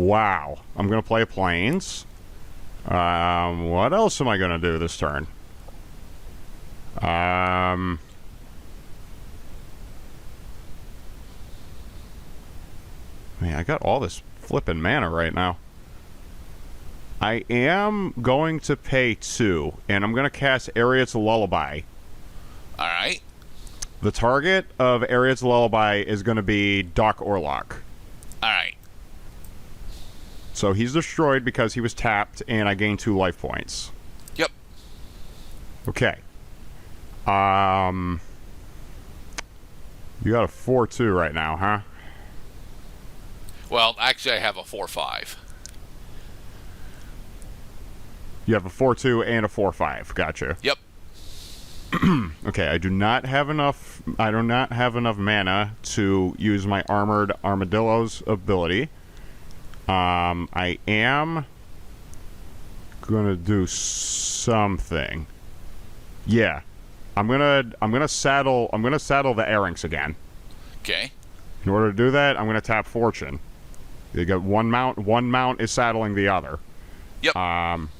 Wow. I'm going to play planes. What else am I going to do this turn? Man, I got all this flipping mana right now. I am going to pay 2, and I'm going to cast Ariad's Lullaby. Alright. The target of Ariad's Lullaby is going to be Doc Orlok. Alright. So he's destroyed because he was tapped, and I gained 2 life points. Yep. Okay. You got a 4-2 right now, huh? Well, actually, I have a 4-5. You have a 4-2 and a 4-5. Gotcha. Yep. Okay, I do not have enough mana to use my Armored Armadillo's ability. I am gonna do something. Yeah. I'm gonna saddle the Arinx again. Okay. In order to do that, I'm gonna tap Fortune. You got one mount is saddling the other. Yep.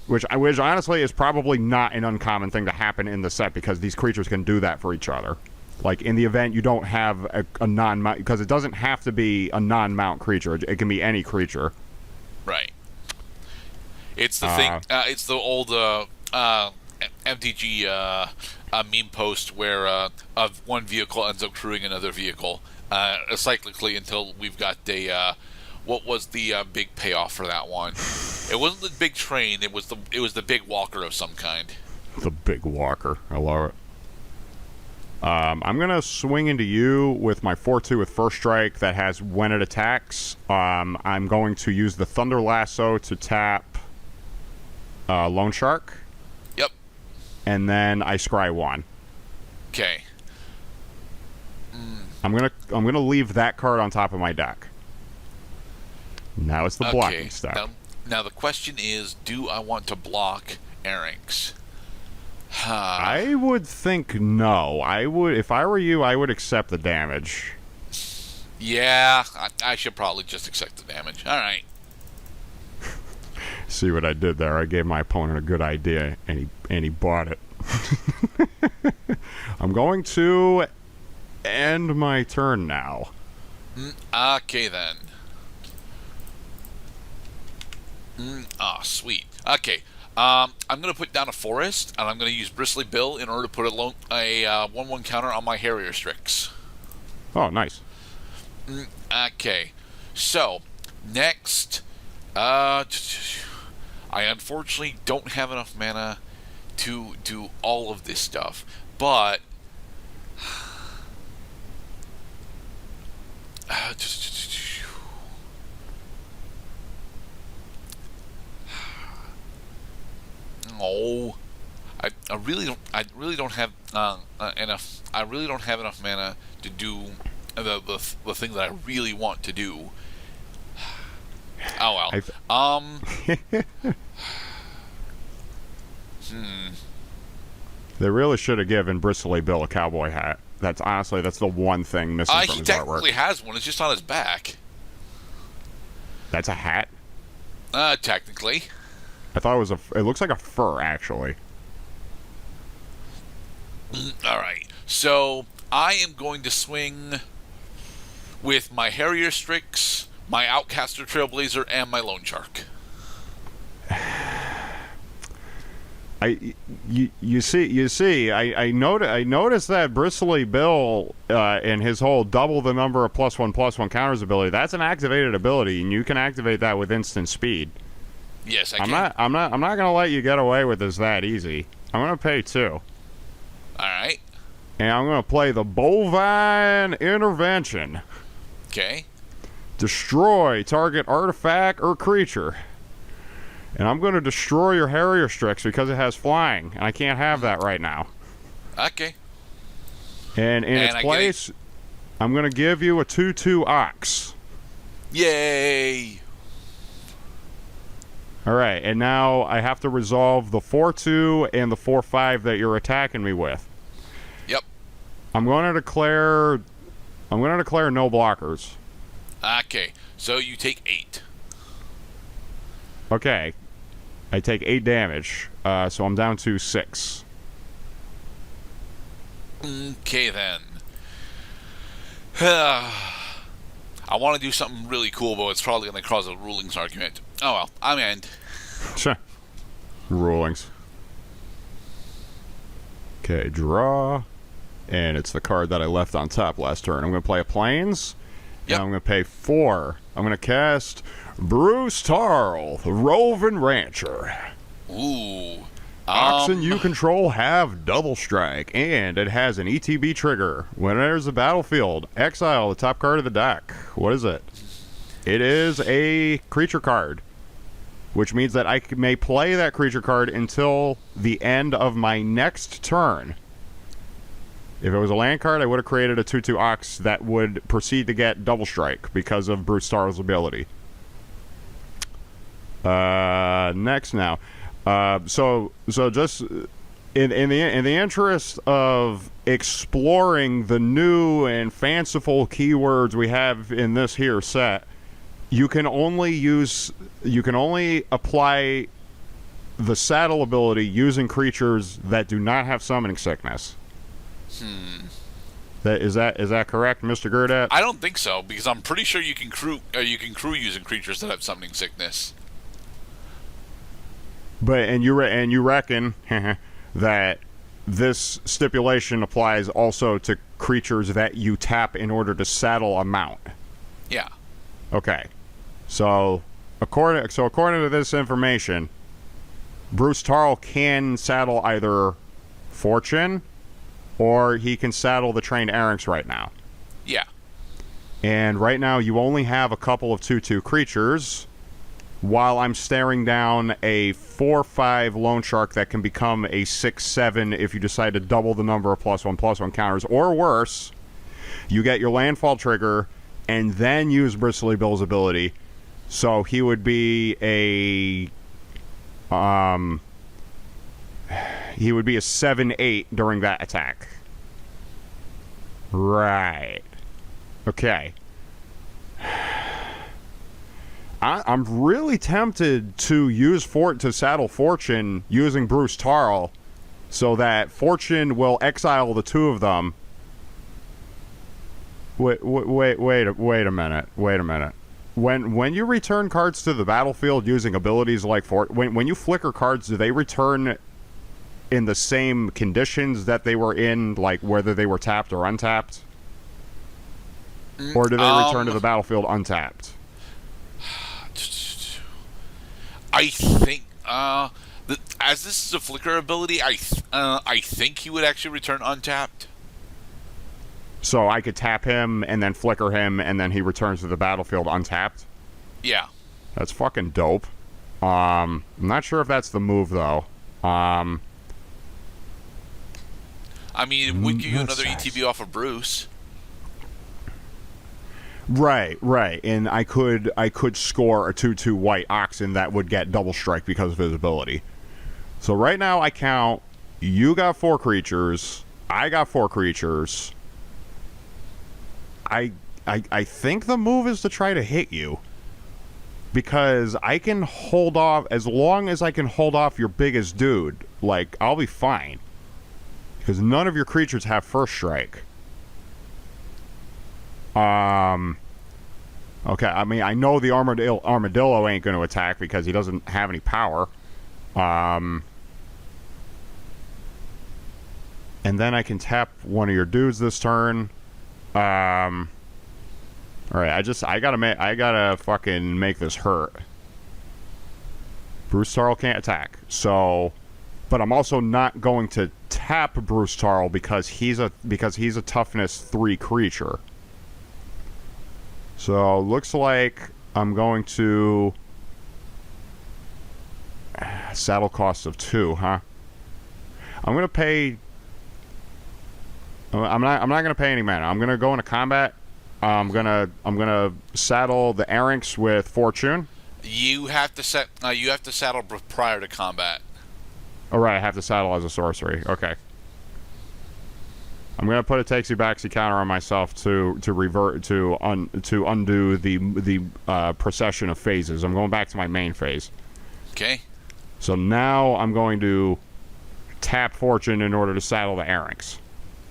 Which honestly is probably not an uncommon thing to happen in the set because these creatures can do that for each other. Like in the event you don't have a non-mount, because it doesn't have to be a non-mount creature. It can be any creature. Right. It's the thing. It's the old MTG meme post where one vehicle ends up crewing another vehicle cyclically until we've got a. What was the big payoff for that one? It wasn't the big train. It was the big walker of some kind. The big walker. I love it. I'm gonna swing into you with my 4-2 with First Strike that has when it attacks. I'm going to use the Thunder Lasso to tap Loan Shark. Yep. And then I scry 1. Okay. I'm gonna leave that card on top of my deck. Now it's the blocking step. Now the question is, do I want to block Arinx? I would think no. I would, if I were you, I would accept the damage. Yeah, I should probably just accept the damage. All right. See what I did there? I gave my opponent a good idea, and he bought it. I'm going to end my turn now. Okay then. Sweet. Okay. I'm going to put down a forest, and I'm going to use Bristly Bill in order to put a 1/1 counter on my Harrier Strix. Oh, nice. Okay. So, next, I unfortunately don't have enough mana to do all of this stuff, but I really don't have enough. I really don't have enough mana to do the thing that I really want to do. Oh well. They really should have given Bristly Bill a cowboy hat. That's the one thing missing from his artwork. He technically has one. It's just on his back. That's a hat? Technically. I thought it looks like a fur, actually. Alright. So, I am going to swing with my Harrier Strix, my Outcaster Trailblazer, and my Loan Shark. You see, I noticed that Bristly Bill and his whole double the number of +1/+1 counters ability. That's an activated ability, and you can activate that with instant speed. Yes, I can. I'm not gonna let you get away with this that easy. I'm gonna pay 2. All right. And I'm gonna play the Bovine Intervention. Okay. Destroy target artifact or creature. And I'm going to destroy your Harrier Strix because it has flying, and I can't have that right now. Okay. And in its place, I'm going to give you a 2/2 Ox. Yay! All right, and now I have to resolve the 4/2 and the 4/5 that you're attacking me with. Yep. I'm going to declare no blockers. Okay, so you take 8. Okay. I take 8 damage, so I'm down to 6. Okay, then. I want to do something really cool, but it's probably going to cause a rulings argument. Oh well, I'm in. Sure. Rulings. Okay, draw. And it's the card that I left on top last turn. I'm going to play a Plains. Yep. And I'm going to pay 4. I'm going to cast Bruce Tarl, the Roving Rancher. Ooh. Oxen you control have double strike, and it has an ETB trigger. When it enters the battlefield, exile the top card of the deck. What is it? It is a creature card, which means that I may play that creature card until the end of my next turn. If it was a land card, I would have created a 2/2 Ox that would proceed to get double strike because of Bruce Tarl's ability. Next now. So just in the interest of exploring the new and fanciful keywords we have in this here set, you can only apply the saddle ability using creatures that do not have summoning sickness. Is that correct, Mr. Gerdat? I don't think so, because I'm pretty sure you can crew using creatures that have summoning sickness. But you reckon that this stipulation applies also to creatures that you tap in order to saddle a mount. Yeah. Okay. So according to this information, Bruce Tarl can saddle either Fortune or he can saddle the trained Erranks right now. Yeah. And right now you only have a couple of 2/2 creatures, while I'm staring down a 4/5 loan shark that can become a 6/7 if you decide to double the number of +1/+1 counters, or worse, you get your landfall trigger and then use Bristly Bill's ability. So he would be a 7/8 during that attack. Right. Okay. I'm really tempted to saddle Fortune using Bruce Tarl, so that Fortune will exile the two of them. Wait a minute. When you return cards to the battlefield using abilities like when you flicker cards, do they return in the same conditions that they were in, like whether they were tapped or untapped? Or do they return to the battlefield untapped? I think as this is a flicker ability, I think he would actually return untapped. So I could tap him and then flicker him, and then he returns to the battlefield untapped? Yeah. That's fucking dope. I'm not sure if that's the move, though. I mean, it would give you That's another nice. ETB off of Bruce. Right. And I could score a 2/2 white Oxen that would get double strike because of his ability. So right now I count, you got 4 creatures, I got 4 creatures. I think the move is to try to hit you, because I can hold off, as long as I can hold off your biggest dude, like, I'll be fine. Because none of your creatures have first strike. Okay, I mean, I know the armadillo ain't going to attack because he doesn't have any power. And then I can tap one of your dudes this turn. All right, I gotta fucking make this hurt. Bruce Tarl can't attack, so, but I'm also not going to tap Bruce Tarl because he's a toughness 3 creature. So looks like I'm going to saddle costs of 2, huh? I'm gonna pay. I'm not gonna pay any mana. I'm gonna go into combat. I'm gonna saddle the Erranks with Fortune. You have to saddle prior to combat. All right, I have to saddle as a sorcery. Okay. I'm gonna put a takesy backsy counter on myself to undo the procession of phases. I'm going back to my main phase. Okay. So now I'm going to tap Fortune in order to saddle the Errings.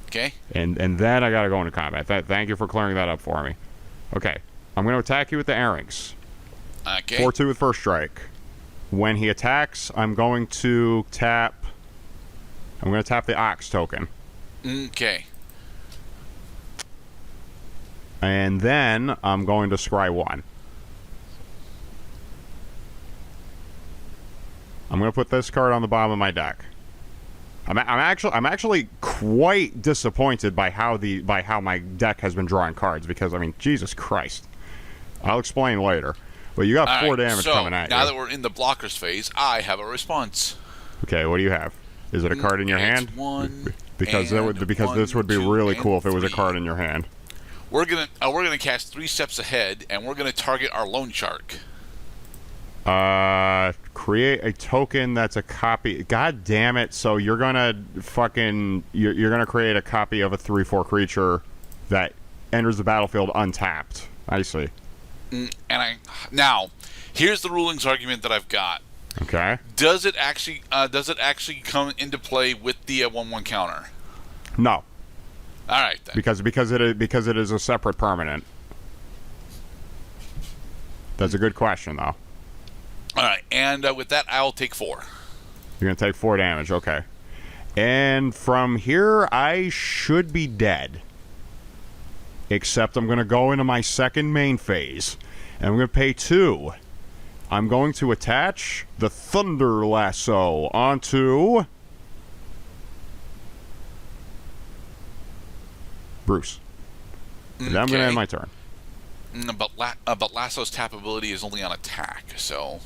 Okay. And then I got to go into combat. Thank you for clearing that up for me. Okay. I'm going to attack you with the Errings. Okay. 4-2 with first strike. When he attacks, I'm going to tap the Ox token. Okay. And then I'm going to scry 1. I'm going to put this card on the bottom of my deck. I'm actually quite disappointed by how my deck has been drawing cards, because I mean, Jesus Christ. I'll explain later. But you got 4 damage coming at you. Now that we're in the blockers phase, I have a response. Okay, what do you have? Is it a card in your hand? Because this would be really cool if it was a card in your hand. We're gonna cast 3 steps ahead, and we're gonna target our loan shark. Create a token that's a copy. God damn it! So you're gonna you're gonna create a copy of a 3/4 creature that enters the battlefield untapped. I see. Now, here's the rulings argument that I've got. Okay. Does it actually come into play with the 1/1 counter? No. All right then. Because it is a separate permanent. That's a good question, though. All right, and with that, I'll take 4. You're gonna take 4 damage, okay. And from here, I should be dead. Except I'm gonna go into my second main phase, and I'm gonna pay 2. I'm going to attach the Thunder Lasso onto Bruce. And then I'm gonna end my turn. But Lasso's tap ability is only on attack, so.